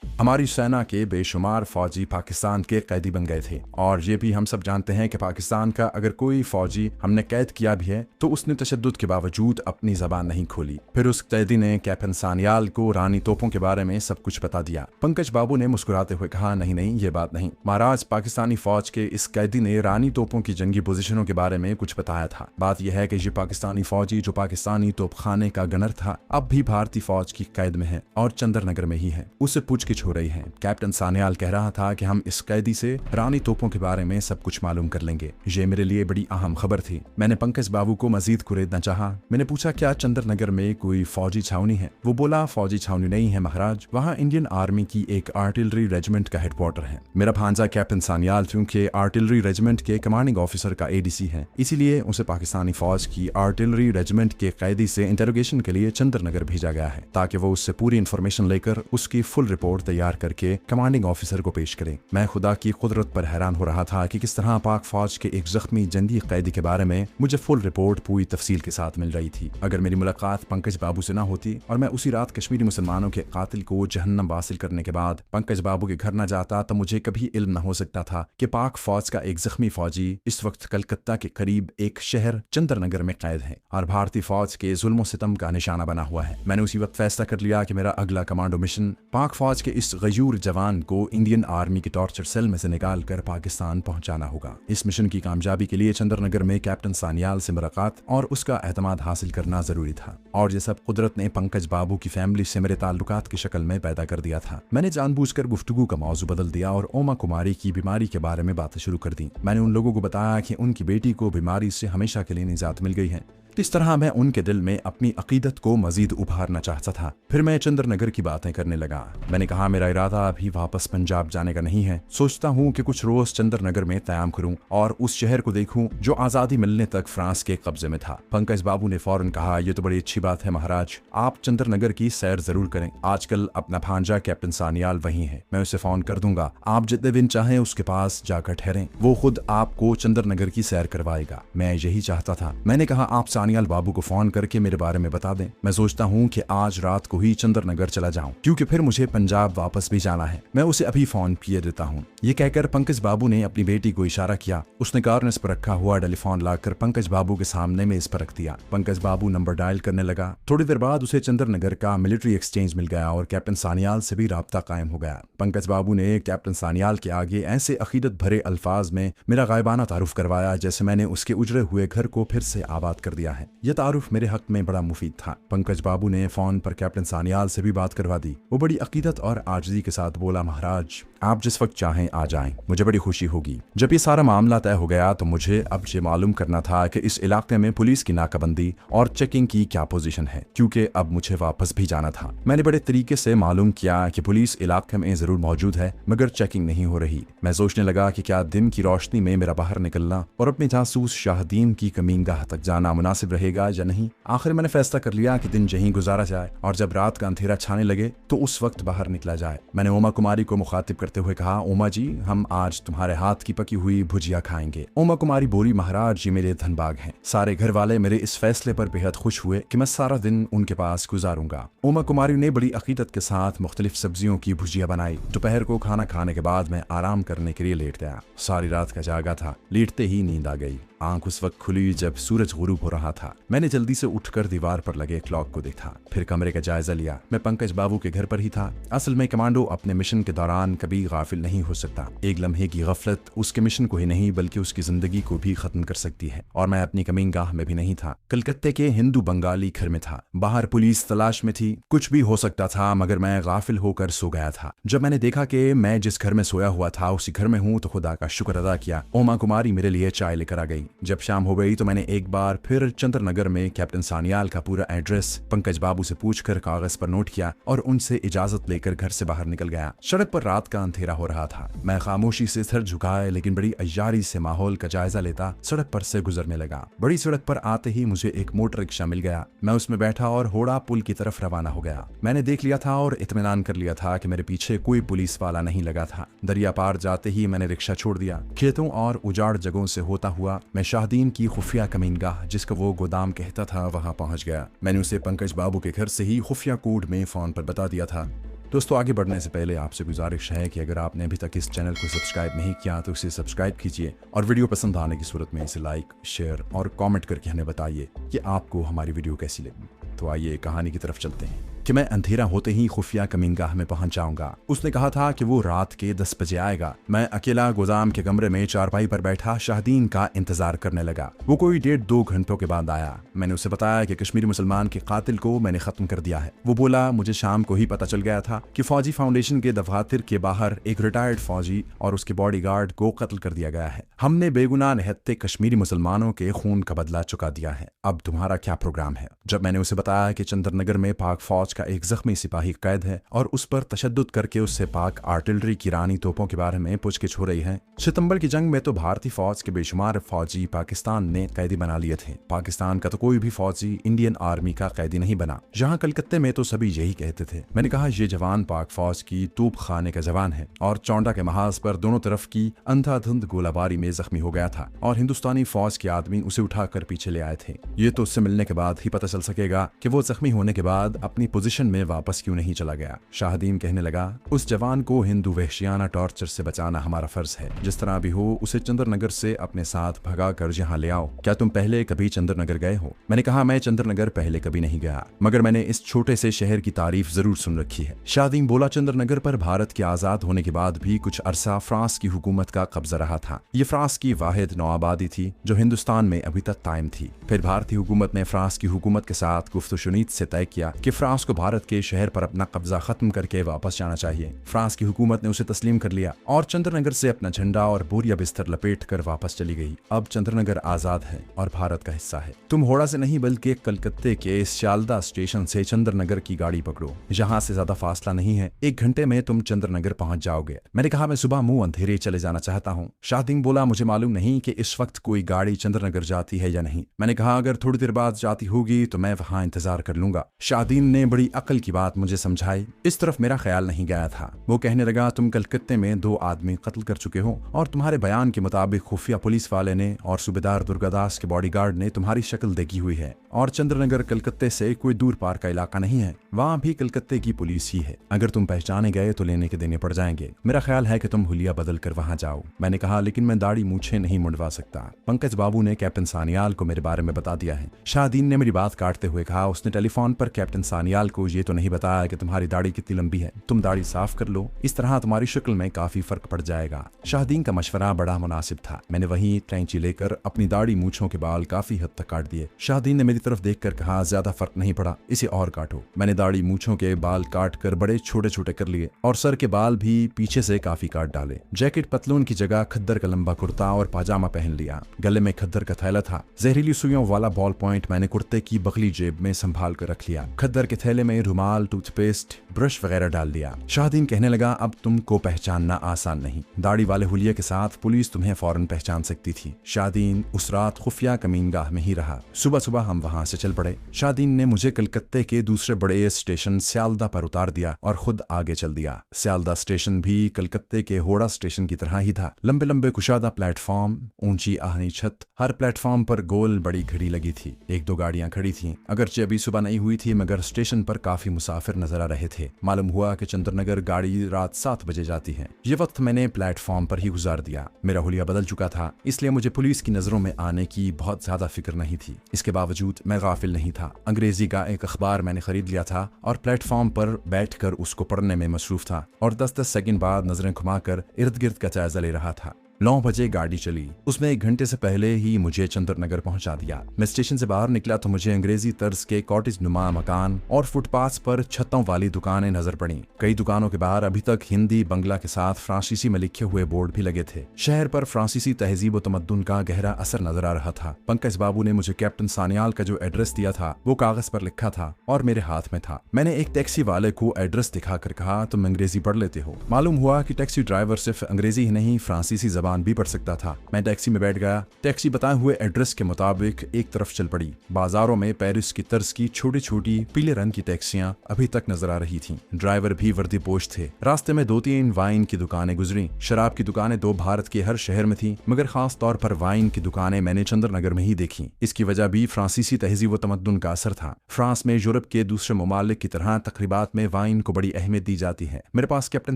हमारी सेना के बेशुमार फौजी पाकिस्तान के कैदी बन गए थे और ये भी हम सब जानते हैं कि पाकिस्तान का अगर कोई फौजी हमने कैद किया भी है तो उसने तशद्दुद के बावजूद अपनी जबान नहीं खोली। फिर उस कैदी ने कैप्टन सानियाल को रानी तोपों के बारे में सब कुछ बता दिया। पंकज बाबू ने मुस्कुराते हुए कहा, नहीं नहीं, ये बात नहीं महाराज, पाकिस्तानी फौज के इस कैदी ने रानी तोपों की जंगी पोजीशनों के बारे में कुछ बताया था। बात यह है कि ये पाकिस्तानी फौजी जो पाकिस्तानी तोपखाने का गनर था अब भी भारतीय फौज की कैद में है और चंद्रनगर में ही है। उससे पूछगिछ हो रही है। कैप्टन सानियाल कह रहा था कि हम इस कैदी से रानी तोपों के बारे में सब कुछ मालूम कर लेंगे। ये मेरे लिए बड़ी अहम खबर थी। मैंने पंकज बाबू को मजीद कुरेदना चाहा। मैंने पूछा, क्या चंद्रनगर में कोई फौजी छावनी है? वो बोला, फौजी छावनी नहीं है महाराज, वहाँ इंडियन आर्मी की एक आर्टिलरी रेजिमेंट का हेडक्वार्टर है। मेरा भांजा कैप्टन सानियाल चूंकि आर्टिलरी रेजिमेंट के कमांडिंग ऑफिसर का एडीसी है, इसीलिए उसे पाकिस्तानी फौज की आर्टिलरी रेजिमेंट के कैदी से इंटरोगेशन के लिए चंद्रनगर भेजा गया है ताकि वो उससे पूरी इंफॉर्मेशन लेकर उसकी फुल रिपोर्ट तैयार करके कमांडिंग ऑफिसर को पेश करें। मैं खुदा की कुदरत पर हैरान हो रहा था कि किस तरह पाक फौज के एक जख्मी जंगी कैदी के बारे में मुझे फुल रिपोर्ट पूरी तफसील के साथ मिल रही थी। अगर मेरी मुलाकात पंकज बाबू से ना होती और मैं उसी रात कश्मीरी मुसलमानों के कातिल को जहन्नम वासिल करने के बाद पंकज बाबू के घर न जाता तो मुझे कभी इल्म न हो सकता था कि पाक फौज का एक जख्मी फौजी इस वक्त कलकत्ता के करीब एक शहर चंद्रनगर में कैद है और भारतीय फौज के जुल्म सितम का निशाना बना हुआ है। मैंने उसी वक्त फैसला कर लिया कि मेरा अगला कमांडो मिशन पाक फौज के इस गयूर जवान को इंडियन आर्मी के टॉर्चर सेल में से निकाल कर पाकिस्तान पहुंचाना होगा। इस मिशन की कामयाबी के लिए चंद्रनगर में कैप्टन सानियाल से मुलाकात और उसका एतमाद हासिल करना जरूरी था और ये सब कुदरत ने पंकज बाबू की फैमिली से मेरे ताल्लुकात की शक्ल में पैदा कर दिया था। मैंने जानबूझकर गुफ्तगू का मौजू बदल दिया और ओमा कुमारी की बीमारी के बारे में बातें शुरू कर दी। मैंने उन लोगों को बताया कि उनकी बेटी को बीमारी से हमेशा के लिए निजात मिल गई है। इस तरह मैं उनके दिल में अपनी अकीदत को मजीद उभारना चाहता था। फिर मैं चंद्रनगर की बातें करने लगा। मैंने कहा, मेरा इरादा अभी वापस पंजाब जाने का नहीं है। सोचता हूँ कि कुछ रोज चंद्रनगर में क़याम करूँ और उस शहर को देखूं जो आज़ादी मिलने तक फ्रांस के कब्जे में था। पंकज बाबू ने फौरन कहा, यह तो बड़ी अच्छी बात है महाराज, आप चंद्रनगर की सैर जरूर करें। आजकल अपना भांजा कैप्टन सानियाल वहीं है, मैं उसे फोन कर दूंगा। आप जितने दिन चाहें उसके पास जाकर ठहरें, वो खुद आपको चंद्रनगर की सैर करवाएगा। मैं यही चाहता था। मैंने कहा, आप सानियाल बाबू को फोन करके मेरे बारे में बता दें। मैं सोचता हूँ कि आज रात को ही चंद्रनगर चला जाऊं क्योंकि फिर मुझे पंजाब वापस भी जाना है। मैं उसे अभी फोन किए देता हूँ। ये कहकर पंकज बाबू ने अपनी बेटी को इशारा किया। उसने कार्नस पर रखा हुआ टेलीफोन लाकर पंकज बाबू के सामने मेज पर रख दिया। पंकज बाबू नंबर डायल करने लगा। थोड़ी देर बाद उसे चंद्रनगर का मिलिट्री एक्सचेंज मिल गया और कैप्टन सानियाल से भी राब्ता कायम हो गया। पंकज बाबू ने कैप्टन सानियाल के आगे ऐसे अकीदत भरे अल्फाज में मेरा गायबाना तारुफ करवाया जैसे मैंने उसके उजड़े हुए घर को फिर से आबाद कर दिया है। यह तारुफ मेरे हक में बड़ा मुफीद था। पंकज बाबू ने फोन पर कैप्टन सानियाल से भी बात करवा दी। वो बड़ी अकीदत और आजिज़ी के साथ बोला, महाराज आप जिस वक्त चाहें आ जाएं, मुझे बड़ी खुशी होगी। जब ये सारा मामला तय हो गया तो मुझे अब ये मालूम करना था कि इस इलाके में पुलिस की नाकाबंदी और चेकिंग की क्या पोजीशन है, क्योंकि अब मुझे वापस भी जाना था। मैंने बड़े तरीके से मालूम किया कि पुलिस इलाके में जरूर मौजूद है मगर चेकिंग नहीं हो रही। मैं सोचने लगा कि क्या दिन की रोशनी में मेरा बाहर निकलना और अपने जासूस शाहदीन की कमीनगाह तक जाना मुनासिब रहेगा या नहीं। आखिर मैंने फैसला कर लिया कि दिन यहीं गुजारा जाए और जब रात का अंधेरा छाने लगे तो उस वक्त बाहर निकला जाए। मैंने ओमा कुमारी को मुखातिब करते हुए कहा, ओमा जी, हम आज तुम्हारे हाथ की पकी हुई भुजिया खाएंगे। ओमा कुमारी बोली, महाराज जी मेरे धनबाग हैं। सारे घर वाले मेरे इस फैसले पर बेहद खुश हुए कि मैं सारा दिन उनके पास गुजारूंगा। ओमा कुमारी ने बड़ी अकीदत के साथ मुख्तलिफ सब्जियों की भुजिया बनाई। दोपहर को खाना खाने के बाद मैं आराम करने के लिए लेट गया। सारी रात का जागा था। लेटते ही नींद आ गई। आंख उस वक्त खुली जब सूरज गुरूब हो रहा था। मैंने जल्दी से उठकर दीवार पर लगे क्लॉक को देखा, फिर कमरे का जायजा लिया। मैं पंकज बाबू के घर पर ही था। असल में कमांडो अपने मिशन के दौरान कभी गाफिल नहीं हो सकता। एक लम्हे की गफलत उसके मिशन को ही नहीं बल्कि उसकी जिंदगी को भी खत्म कर सकती है और मैं अपनी कमीनगाह में भी नहीं था। कलकत्ते के हिंदू बंगाली घर में था। बाहर पुलिस तलाश में थी। कुछ भी हो सकता था मगर मैं गाफिल होकर सो गया था। जब मैंने देखा कि मैं जिस घर में सोया हुआ था उसी घर में हूँ तो खुदा का शुक्र अदा किया। ओमा कुमारी मेरे लिए चाय लेकर आ गई। जब शाम हो गई तो मैंने एक बार फिर चंद्रनगर में कैप्टन सानियाल का पूरा एड्रेस पंकज बाबू से पूछकर कागज पर नोट किया और उनसे इजाजत लेकर घर से बाहर निकल गया। सड़क पर रात का अंधेरा हो रहा था। मैं खामोशी से सर झुकाए लेकिन बड़ी अय्यारी से माहौल का जायजा लेता सड़क पर से गुजरने लगा। बड़ी सड़क पर आते ही मुझे एक मोटर रिक्शा मिल गया। मैं उसमें बैठा और होड़ा पुल की तरफ रवाना हो गया। मैंने देख लिया था और इत्मीनान कर लिया था कि मेरे पीछे कोई पुलिस वाला नहीं लगा था। दरिया पार जाते ही मैंने रिक्शा छोड़ दिया। खेतों और उजाड़ जगहों से होता हुआ मैं शाहदीन की खुफिया कमीनगाह, जिसका वो गोदाम कहता था, वहां पहुंच गया। मैंने उसे पंकज बाबू के घर से ही खुफिया कोड में फोन पर बता दिया था। दोस्तों, आगे बढ़ने से पहले आपसे गुजारिश है कि अगर आपने अभी तक इस चैनल को सब्सक्राइब नहीं किया तो इसे सब्सक्राइब कीजिए और वीडियो पसंद आने की सूरत में इसे लाइक, शेयर और कमेंट करके हमें बताइए कि आपको हमारी वीडियो कैसी लगी। तो आइए कहानी की तरफ चलते हैं कि मैं अंधेरा होते ही खुफिया कमीनगाह में पहुंच जाऊंगा। उसने कहा था कि वो रात के 10 बजे आएगा। मैं अकेला गोदाम के कमरे में चारपाई पर बैठा शाहदीन का इंतजार करने लगा। वो कोई 1.5-2 घंटों के बाद आया। मैंने उसे बताया कि कश्मीरी मुसलमान के कातिल को मैंने खत्म कर दिया है। वो बोला, मुझे शाम को ही पता चल गया था कि फौजी फाउंडेशन के दफातर के बाहर एक रिटायर्ड फौजी और उसके बॉडीगार्ड को कत्ल कर दिया गया है। हमने बेगुनाह निहत्ते कश्मीरी मुसलमानों के खून का बदला चुका दिया है। अब तुम्हारा क्या प्रोग्राम है? जब मैंने उसे बताया कि चंद्रनगर में पाक फौज का एक जख्मी सिपाही कैद है और उस पर तशद्दुद करके उससे पाक आर्टिलरी की रानी तोपों के बारे में पूछगिछ हो रही है। सितंबर की जंग में तो भारतीय फौज के बेशुमार फौजी पाकिस्तान ने कैदी बना लिए थे। पाकिस्तान का तो कोई भी फौजी इंडियन आर्मी का कैदी नहीं बना। यहाँ कलकत्ते में तो सभी यही कहते थे। मैंने कहा, ये जवान पाक फौज की तोप खाने का जवान है और चौंडा के महाज पर दोनों तरफ की अंधाधुंध गोलाबारी में जख्मी हो गया था और हिंदुस्तानी फौज के आदमी उसे उठाकर पीछे ले आए थे। ये तो उससे मिलने के बाद ही पता चल सकेगा कि वो जख्मी होने के बाद अपनी पोजीशन में वापस क्यों नहीं चला गया। शाहदीन कहने लगा, उस जवान को हिंदू वहशियाना टॉर्चर से बचाना हमारा फर्ज है। जिस तरह भी हो उसे चंद्रनगर से अपने साथ भगा कर यहाँ ले आओ। क्या तुम पहले कभी चंद्रनगर गए हो? मैंने कहा, मैं चंद्रनगर पहले कभी नहीं गया, मगर मैंने इस छोटे से शहर की तारीफ जरूर सुन रखी है। शाहदीन बोला, चंद्रनगर पर भारत के आजाद होने के बाद भी कुछ अरसा फ्रांस की हुकूमत का कब्जा रहा था। ये फ्रांस की वाहिद नौआबादी थी जो हिंदुस्तान में अभी तक कायम थी। फिर भारतीय हुकूमत ने फ्रांस की हुकूमत के साथ गुफ्तशुनीत से तय किया कि फ्रांस को भारत के शहर पर अपना कब्जा खत्म करके वापस जाना चाहिए। फ्रांस की हुकूमत ने उसे तस्लीम कर लिया और चंद्रनगर से अपना झंडा और बोरिया बिस्तर लपेट कर वापस चली गई। अब चंद्रनगर आजाद है और भारत का हिस्सा है। तुम होड़ा से नहीं बल्कि कलकत्ते के शालदा स्टेशन से चंद्रनगर की गाड़ी पकड़ो। यहाँ से ज्यादा फासला नहीं है, 1 घंटे में तुम चंद्रनगर पहुंच जाओगे। मैंने कहा, मैं सुबह मुंह अंधेरे चले जाना चाहता हूँ। शाहदीन बोला, मुझे मालूम नहीं कि इस वक्त कोई गाड़ी चंद्रनगर जाती है या नहीं। मैंने कहा, अगर थोड़ी देर बाद जाती होगी तो मैं वहाँ इंतजार कर लूंगा। शाहदीन ने बड़ी अकल की बात मुझे समझाई। इस तरफ मेरा ख्याल नहीं गया था। वो कहने लगा, तुम कलकत्ते में 2 आदमी कत्ल कर चुके हो और तुम्हारे बयान के मुताबिक खुफिया पुलिस वाले ने और सूबेदार दुर्गादास के बॉडीगार्ड ने तुम्हारी शक्ल देखी हुई है और चंद्रनगर कलकत्ते से कोई दूर पार का इलाका नहीं है। वहाँ भी कलकत्ते की पुलिस ही है। अगर तुम पहचाने गए तो लेने के देने पड़ जाएंगे। मेरा ख्याल है कि तुम हुलिया बदल कर वहाँ जाओ। मैंने कहा, लेकिन मैं दाढ़ी मूछें नहीं मुंडवा सकता। पंकज बाबू ने कैप्टन सानियाल को मेरे बारे में बता दिया है। शाहदीन ने मेरी बात काटते हुए कहा, उसने टेलीफोन पर कैप्टन सानियाल को ये तो नहीं बताया कि तुम्हारी दाढ़ी कितनी लंबी है। तुम दाढ़ी साफ कर लो, इस तरह तुम्हारी शक्ल में काफी फर्क पड़ जाएगा। शाहदीन का मशवरा बड़ा मुनासिब था। मैंने वहीं कैंची लेकर अपनी दाढ़ी मूछों के बाल काफी हद तक काट दिए। शाहदीन ने मेरी तरफ देखकर कहा, ज्यादा फर्क नहीं पड़ा, इसे और काटो। मैंने दाढ़ी मूछों के बाल काट कर बड़े छोटे छोटे कर लिए और सर के बाल भी पीछे से काफी काट डाले। जैकेट पतलून की जगह खद्दर का लंबा कुर्ता और पाजामा पहन लिया। गले में खद्दर का थैला था। जहरीली सुइयों वाला बॉल पॉइंट मैंने कुर्ते की बगली जेब में संभाल कर रख लिया। खद्दर के थैले में रुमाल, टूथपेस्ट, ब्रश वगैरह डाल दिया। शाहदीन कहने लगा, अब तुमको पहचानना आसान नहीं। दाढ़ी वाले हुलिये के साथ पुलिस तुम्हें फौरन पहचान सकती थी। शाहदीन उस रात खुफिया कमीनगाह में ही रहा। सुबह सुबह हम वहां से चल पड़े। शाहदीन ने मुझे कलकत्ते के दूसरे बड़े स्टेशन स्यालदा पर उतार दिया और खुद आगे चल दिया। स्यालदा स्टेशन भी कलकत्ते के होड़ा स्टेशन की तरह ही था। लंबे लंबे कुशादा प्लेटफॉर्म, ऊंची आहनी छत, हर प्लेटफॉर्म पर गोल बड़ी घड़ी लगी थी। 1-2 गाड़ियां खड़ी थीं। अगरचे अभी सुबह नहीं हुई थी मगर स्टेशन पर काफी मुसाफिर नजर आ रहे थे। मालूम हुआ कि चंद्रनगर गाड़ी रात 7 बजे जाती है। ये वक्त मैंने प्लेटफॉर्म पर ही गुजार दिया। मेरा हुलिया बदल चुका था, इसलिए मुझे पुलिस की नजरों में आने की बहुत ज्यादा फिक्र नहीं थी। इसके बावजूद मैं गाफिल नहीं था। अंग्रेजी का एक अखबार मैंने खरीद लिया था और प्लेटफॉर्म पर बैठकर उसको पढ़ने में मसरूफ था और 10-10 सेकंड बाद नजरें घुमाकर इर्द गिर्द का जायजा ले रहा था। 9 बजे गाड़ी चली। उसमें 1 घंटे से पहले ही मुझे चंद्रनगर पहुंचा दिया। मैं स्टेशन से बाहर निकला तो मुझे अंग्रेजी तर्ज के कॉटेज नुमा मकान और फुटपाथ पर छतों वाली दुकानें नजर पड़ी। कई दुकानों के बाहर अभी तक हिंदी बंगला के साथ फ्रांसीसी में लिखे हुए बोर्ड भी लगे थे। शहर पर फ्रांसीसी तहजीब व तमद्दुन का गहरा असर नजर आ रहा था। पंकज बाबू ने मुझे कैप्टन सानियाल का जो एड्रेस दिया था वो कागज पर लिखा था और मेरे हाथ में था। मैंने एक टैक्सी वाले को एड्रेस दिखाकर कहा, तुम अंग्रेजी पढ़ लेते हो। मालूम हुआ कि टैक्सी ड्राइवर सिर्फ अंग्रेजी ही नहीं फ्रांसीसी जबान भी पढ़ सकता था। मैं टैक्सी में बैठ गया। टैक्सी बताए हुए एड्रेस के मुताबिक एक तरफ चल पड़ी। बाजारों में पेरिस की तर्ज की छोटी छोटी पीले रंग की टैक्सियां अभी तक नजर आ रही थीं। ड्राइवर भी वर्दी पोश थे। रास्ते में 2-3 वाइन की दुकानें गुजरी। शराब की दुकानें तो भारत के हर शहर में थी, मगर खास तौर पर वाइन की दुकानें मैंने चंद्रनगर में ही देखी। इसकी वजह भी फ्रांसीसी तहजीब व तमद्दुन का असर था। फ्रांस में यूरोप के दूसरे ममालिक की तरह तकरीबात में वाइन को बड़ी अहमियत दी जाती है। मेरे पास कैप्टन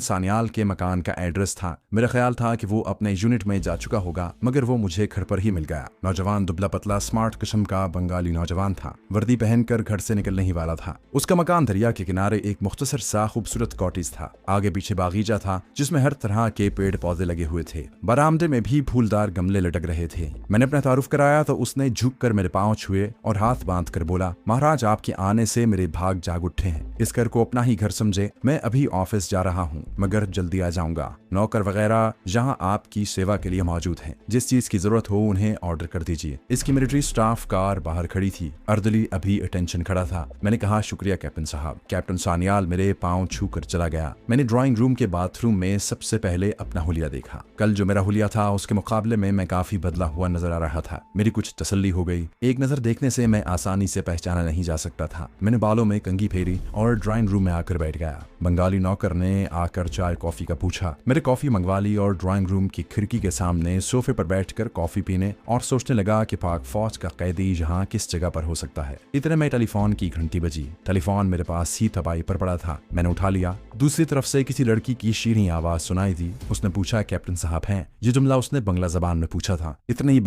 सान्याल के मकान का एड्रेस था। मेरा ख्याल था कि वो अपने यूनिट में जा चुका होगा, मगर वो मुझे घर पर ही मिल गया। नौजवान दुबला पतला स्मार्ट किस्म का बंगाली नौजवान था। वर्दी पहनकर घर से निकलने ही वाला था। उसका मकान दरिया के किनारे एक मुख्तसर सा खूबसूरत कॉटेज था। आगे पीछे बागीचा था जिसमें हर तरह के पेड़ पौधे लगे हुए थे। बरामदे में भी फूलदार गमले लटक रहे थे। मैंने अपना तारुफ कराया तो उसने झुककर मेरे पांव छुए और हाथ बांध कर बोला, महाराज आपके आने से मेरे भाग जाग उठे हैं। इस घर को अपना ही घर समझे। मैं अभी ऑफिस जा रहा हूँ, मगर जल्दी आ जाऊंगा। नौकर वगैरह यहाँ आपकी सेवा के लिए मौजूद हैं। जिस चीज की जरूरत हो उन्हें ऑर्डर कर दीजिए। इसकी मिलिट्री स्टाफ कार बाहर खड़ी थी। अर्दली अभी अटेंशन खड़ा था। मैंने कहा, शुक्रिया कैप्टन साहब। कैप्टन सान्याल मेरे पांव छू कर चला गया। मैंने ड्राइंग रूम के बाथरूम में सबसे पहले अपना हुलिया देखा। कल जो मेरा हुलिया था उसके मुकाबले में मैं काफी बदला हुआ नजर आ रहा था। मेरी कुछ तसल्ली हो गई। एक नजर देखने से मैं आसानी से पहचाना नहीं जा सकता था। मैंने बालों में कंघी फेरी और ड्राइंग रूम में आकर बैठ गया। बंगाली नौकर ने आकर चाय कॉफी का पूछा। मेरे कॉफी मंगवा ली और ड्राइंग रूम की खिड़की के सामने सोफे पर बैठकर कॉफी पीने और सोचने लगा कि पाक फौज का कैदी यहाँ किस जगह पर हो सकता है। इतने में टेलीफोन की घंटी बजी। टेलीफोन मेरे पास ही थपाई पर पड़ा था। मैंने उठा लिया। दूसरी तरफ से किसी लड़की की शीरीं आवाज सुनाई दी। उसने पूछा, कैप्टन साहब हैं? ये जुमला उसने बंगला जबान में पूछा था। इतनी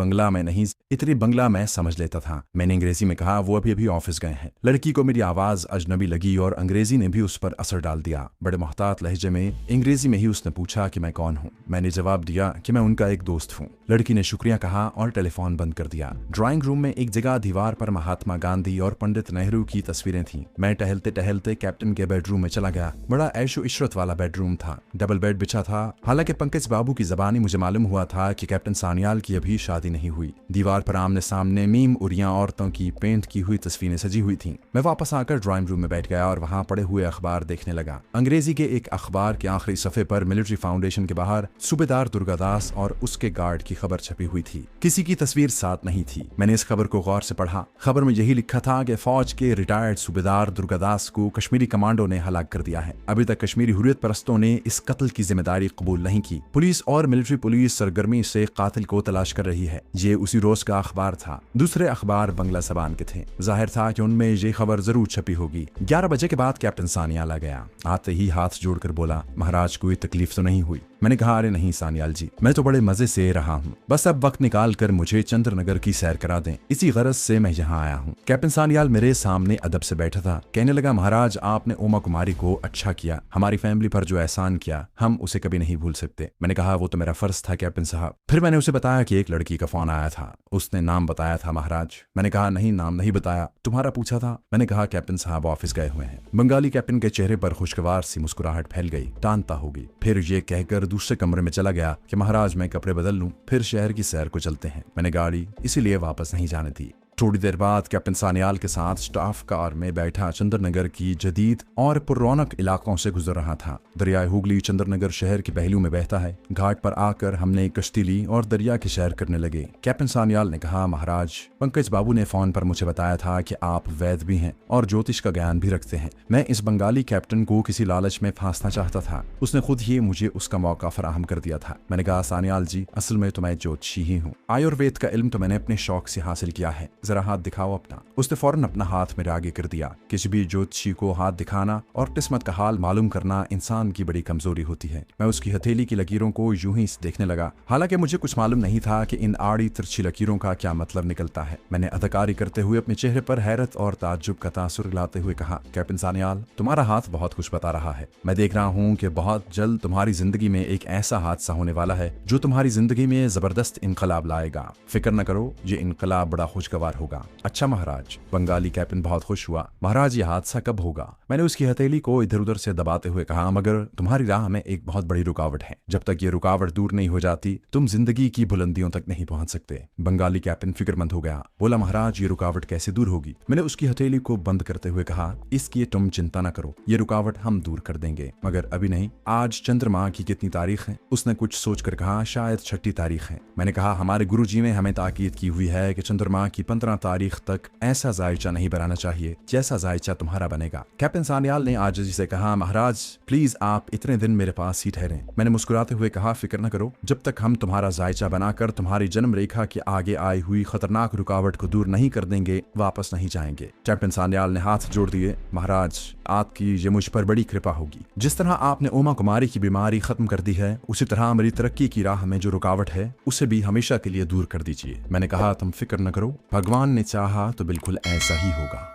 बंगला मैं समझ लेता था। मैंने अंग्रेजी में कहा, वो अभी ऑफिस गए हैं। लड़की को मेरी आवाज अजनबी लगी और अंग्रेजी ने भी उस पर असर डाल दिया। बड़े मोहतात लहजे में अंग्रेजी में ही उसने पूछा कि मैं कौन हूँ। मैंने जवाब दिया कि मैं उनका एक दोस्त हूँ। लड़की ने शुक्रिया कहा और टेलीफोन बंद कर दिया। ड्राइंग रूम में एक जगह दीवार पर महात्मा गांधी और पंडित नेहरू की तस्वीरें थीं। मैं टहलते टहलते कैप्टन के बेडरूम में चला गया। बड़ा ऐशो इशरत वाला बेडरूम था। डबल बेड बिछा था। हालांकि पंकज बाबू की जबानी मुझे मालूम हुआ था कि कैप्टन सान्याल की अभी शादी नहीं हुई। दीवार पर आमने सामने मीम उरिया औरतों की पेंट की हुई तस्वीरें सजी हुई थीं। मैं वापस आकर ड्राइंग रूम में बैठ गया और वहां पड़े हुए अखबार देखने लगा। अंग्रेजी के एक अखबार के आखिरी सफे पर मिलिट्री फाउंडेशन के बाहर सूबेदार दुर्गादास और उसके गार्ड की खबर छपी हुई थी। किसी की तस्वीर साथ नहीं थी। मैंने इस खबर को गौर से पढ़ा। खबर में यही लिखा था कि फौज के रिटायर्ड सूबेदार दुर्गादास को कश्मीरी कमांडो ने हलाक कर दिया है। अभी तक कश्मीरी हुर्रियत परस्तों ने इस कत्ल की जिम्मेदारी कबूल नहीं की। पुलिस और मिलिट्री पुलिस सरगर्मी से कातिल को तलाश कर रही है। ये उसी रोज का अखबार था। दूसरे अखबार बंगला जबान के थे। जाहिर था कि उनमें ये खबर जरूर छपी होगी। 11 बजे के बाद कैप्टन सान्याल आ गया। आते ही हाथ जोड़कर बोला, महाराज कोई तकलीफ तो नहीं हुई? मैंने कहा, अरे नहीं सान्याल जी, मैं तो बड़े मजे से रहा हूँ। बस अब वक्त निकाल कर मुझे चंद्रनगर की सैर करा दें, इसी गरज से मैं यहाँ आया हूँ। कैप्टन सान्याल मेरे सामने अदब से बैठा था। कहने लगा, महाराज आपने उमा कुमारी को अच्छा किया। हमारी फैमिली पर जो एहसान किया हम उसे कभी नहीं भूल सकते। मैंने कहा, वो तो मेरा फर्ज था कैप्टन साहब। फिर मैंने उसे बताया कि एक लड़की का फोन आया था। उसने नाम बताया था महाराज। मैंने कहा, नहीं नाम नहीं बताया, तुम्हारा पूछा था। मैंने कहा, कैप्टन साहब ऑफिस गए हुए हैं। बंगाली कैप्टन के चेहरे पर खुशगवार सी मुस्कुराहट फैल गई। टानता होगी। फिर ये कहकर दूसरे कमरे में चला गया कि महाराज मैं कपड़े बदल लूं, फिर शहर की सैर को चलते हैं। मैंने गाड़ी इसीलिए वापस नहीं जाने दी। थोड़ी देर बाद कैप्टन सान्याल के साथ स्टाफ कार में बैठा चंद्रनगर की जदीद और पुरौनक इलाकों से गुजर रहा था। दरियाए हुगली चंद्रनगर शहर के पहलू में बहता है। घाट पर आकर हमने कश्ती ली और दरिया की सैर करने लगे। कैप्टन सान्याल ने कहा, महाराज पंकज बाबू ने फोन पर मुझे बताया था कि आप वैद भी हैं और ज्योतिष का ज्ञान भी रखते हैं। मैं इस बंगाली कैप्टन को किसी लालच में फांसना चाहता था। उसने खुद ही मुझे उसका मौका फराहम कर दिया था। मैंने कहा, सान्याल जी असल में तो मैं ज्योतिषी ही हूँ। आयुर्वेद का इल्म तो मैंने अपने शौक से हासिल किया है। जरा हाथ दिखाओ अपना। उसने फौरन अपना हाथ मेरे आगे कर दिया। किसी भी ज्योतिषी को हाथ दिखाना और किस्मत का हाल मालूम करना इंसान की बड़ी कमजोरी होती है। मैं उसकी हथेली की लकीरों को यूं ही देखने लगा। हालांकि मुझे कुछ मालूम नहीं था कि इन आड़ी तिरछी लकीरों का क्या मतलब निकलता है। मैंने अदाकारी करते हुए अपने चेहरे पर हैरत और ताज्जुब का तासुर लाते हुए कहा, कैप्टन सान्याल तुम्हारा हाथ बहुत कुछ बता रहा है। मैं देख रहा हूँ कि बहुत जल्द तुम्हारी जिंदगी में एक ऐसा हादसा होने वाला है जो तुम्हारी जिंदगी में जबरदस्त इनकलाब लाएगा। फिक्र न करो, ये इनकलाब बड़ा खुशगवार पार होगा। अच्छा महाराज, बंगाली कैप्टन बहुत खुश हुआ। महाराज, ये हादसा कब होगा? मैंने उसकी हथेली को इधर उधर से दबाते हुए कहा, मगर तुम्हारी राह में एक बहुत बड़ी रुकावट है। जब तक ये रुकावट दूर नहीं हो जाती तुम जिंदगी की बुलंदियों तक नहीं पहुंच सकते। बंगाली कैप्टन फिक्रमंद हो गया। बोला, महाराज, ये रुकावट कैसे दूर होगी? मैंने उसकी हथेली को बंद करते हुए कहा, इसकी तुम चिंता न करो, ये रुकावट हम दूर कर देंगे, मगर अभी नहीं। आज चंद्रमा की कितनी तारीख है? उसने कुछ सोचकर कहा, शायद 6 तारीख है। मैंने कहा, हमारे गुरुजी ने हमें ताकीद की हुई है कि चंद्रमा की 15 तारीख तक ऐसा जायचा नहीं बनाना चाहिए जैसा जायचा तुम्हारा बनेगा। कैप्टन सान्याल ने आजिज़ी से कहा, महाराज प्लीज आप इतने दिन मेरे पास ही ठहरें। मैंने मुस्कुराते हुए कहा, फिक्र न करो, जब तक हम तुम्हारा जायचा बनाकर तुम्हारी जन्म रेखा के आगे आई हुई खतरनाक रुकावट को दूर नहीं कर देंगे, वापस नहीं जाएंगे। कैप्टन सान्याल ने हाथ जोड़ दिए। महाराज, आपकी ये मुझ पर बड़ी कृपा होगी। जिस तरह आपने उमा कुमारी की बीमारी खत्म कर दी है, उसी तरह मेरी तरक्की की राह में जो रुकावट है उसे भी हमेशा के लिए दूर कर दीजिए। मैंने कहा, तुम फिक्र न करो, भगवान ने चाहा तो बिल्कुल ऐसा ही होगा।